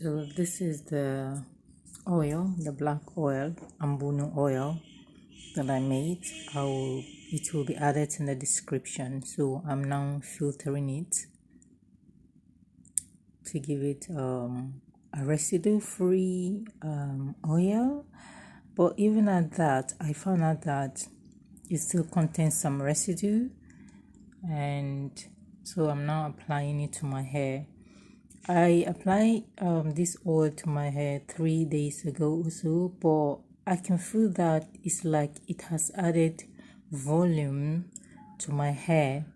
So this is the oil, the black oil, ambunu oil that I made. It will be added in the description. So I'm now filtering it to give it a residue-free oil. But even at that, I found out that it still contains some residue, and so I'm now applying it to my hair. I applied this oil to my hair 3 days ago or so, but I can feel that it's like it has added volume to my hair.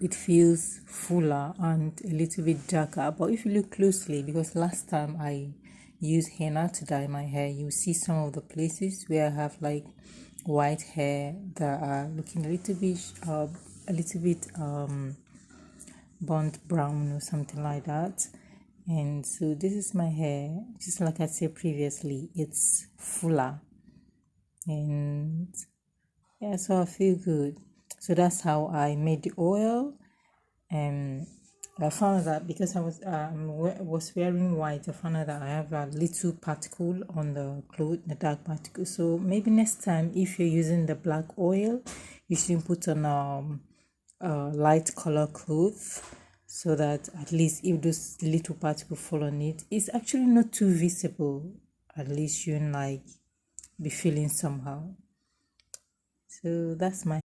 It feels fuller and a little bit darker. But if you look closely, because last time I used henna to dye my hair, you see some of the places where I have like white hair that are looking a little bit burnt brown or something like that. And so this is my hair, just like I said previously, it's fuller, and yeah, so I feel good. So that's how I made the oil. And I found that because I was wearing white, I found out that I have a little particle on the cloth, the dark particle. So maybe next time, if you're using the black oil, you should put on light color clothes, so that at least if those little particles fall on it, it's actually not too visible. At least you like be feeling somehow. So that's my